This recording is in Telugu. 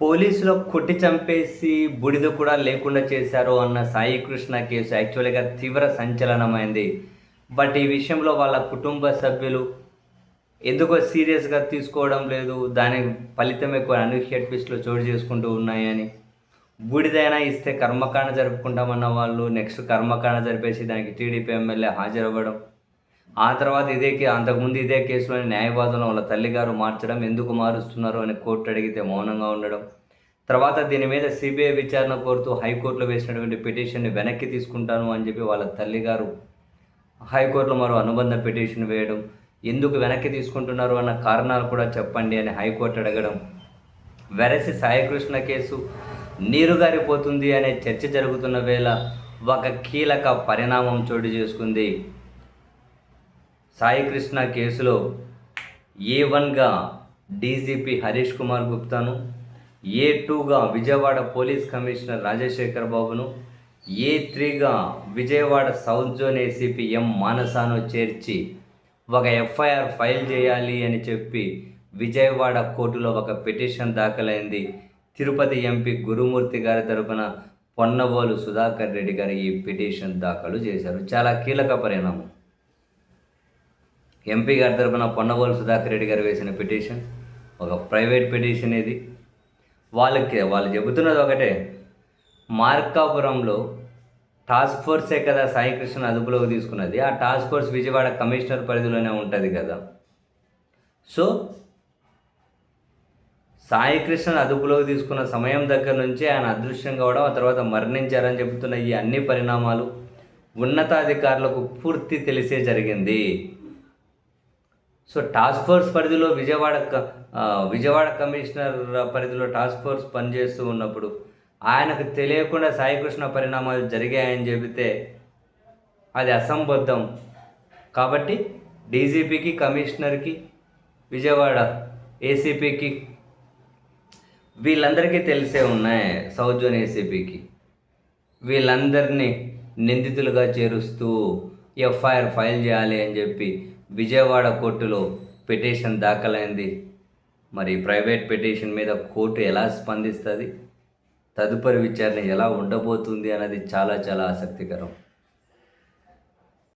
పోలీసులు కొట్టి చంపేసి బూడిద కూడా లేకుండా చేశారు అన్న సాయి కృష్ణ కేసు యాక్చువల్‌గా తీవ్ర సంచలనమైంది. బట్ ఈ విషయంలో వాళ్ళ కుటుంబ సభ్యులు ఎందుకో సీరియస్‌గా తీసుకోవడం లేదు. దాని ఫలితం ఎక్కువ అనూహ్య ట్విస్ట్‌లు చోటు చేసుకుంటూ ఉన్నాయని. బూడిదైనా ఇస్తే కర్మకాండ జరుపుకుంటామన్న వాళ్ళు నెక్స్ట్ కర్మకాండ జరిపేసి దానికి టీడీపీ ఎమ్మెల్యే హాజరవ్వడం. ఆ తర్వాత అంతకుముందు ఇదే కేసులోని న్యాయవాదులను వాళ్ళ తల్లిగారు మార్చడం, ఎందుకు మారుస్తున్నారు అని కోర్టు అడిగితే మౌనంగా ఉండడం. తర్వాత దీని మీద సిబిఐ విచారణ కోరుతూ హైకోర్టులో వేసినటువంటి పిటిషన్‌ని వెనక్కి తీసుకుంటాను అని చెప్పి వాళ్ళ తల్లిగారు హైకోర్టులో మరో అనుబంధ పిటిషన్ వేయడం. ఎందుకు వెనక్కి తీసుకుంటున్నారు అన్న కారణాలు కూడా చెప్పండి అని హైకోర్టు అడగడం. వెరసి సాయికృష్ణ కేసు నీరుగారిపోతుంది అనే చర్చ జరుగుతున్న వేళ ఒక కీలక పరిణామం చోటు చేసుకుంది. సాయికృష్ణ కేసులో ఏ1గా డీజీపీ హరీష్ కుమార్ గుప్తాను, ఏ2గా విజయవాడ పోలీస్ కమిషనర్ రాజశేఖర్ బాబును, ఏ3గా Vijayawada south zone ACP M మానసాను చేర్చి ఒక ఎఫ్ఐఆర్ ఫైల్ చేయాలి అని చెప్పి విజయవాడ కోర్టులో ఒక పిటిషన్ దాఖలైంది. తిరుపతి ఎంపీ గురుమూర్తి గారి తరపున పొన్నవోలు సుధాకర్ రెడ్డి గారు ఈ పిటిషన్ దాఖలు చేశారు. చాలా కీలక పరిణామం. ఎంపీ గారి తరపున పొన్నవోలు సుధాకర్ రెడ్డి గారు వేసిన పిటిషన్ ఒక ప్రైవేట్ పిటిషన్. ఇది వాళ్ళు చెబుతున్నది ఒకటే, మార్కాపురంలో టాస్క్ ఫోర్సే కదా సాయికృష్ణ అదుపులోకి తీసుకున్నది. ఆ టాస్క్ ఫోర్స్ విజయవాడ కమిషనర్ పరిధిలోనే ఉంటుంది కదా. సో సాయికృష్ణ అదుపులోకి తీసుకున్న సమయం దగ్గర నుంచి ఆయన అదృశ్యం కావడం, ఆ తర్వాత మరణించారని చెబుతున్న ఈ అన్ని పరిణామాలు ఉన్నతాధికారులకు పూర్తి తెలిసే జరిగింది. సో టాస్క్ ఫోర్స్ పరిధిలో విజయవాడ కమిషనర్ పరిధిలో టాస్క్ ఫోర్స్ పనిచేస్తూ ఉన్నప్పుడు ఆయనకు తెలియకుండా సాయికృష్ణ పరిణామాలు జరిగాయని చెబితే అది అసంబద్ధం. కాబట్టి డీజీపీకి, కమిషనర్కి, విజయవాడ ఏసీపీకి వీళ్ళందరికీ తెలిసే ఉన్నాయి. సౌత్ జోన్ ఏసీపీకి వీళ్ళందరినీ నిందితులుగా చేరుస్తూ ఎఫ్ఐఆర్ ఫైల్ చేయాలి అని చెప్పి విజయవాడ కోర్టులో పిటిషన్ దాఖలైంది. మరి ప్రైవేట్ పిటిషన్ మీద కోర్టు ఎలా స్పందిస్తుంది, తదుపరి విచారణ ఎలా ఉండబోతుంది అన్నది చాలా చాలా ఆసక్తికరం.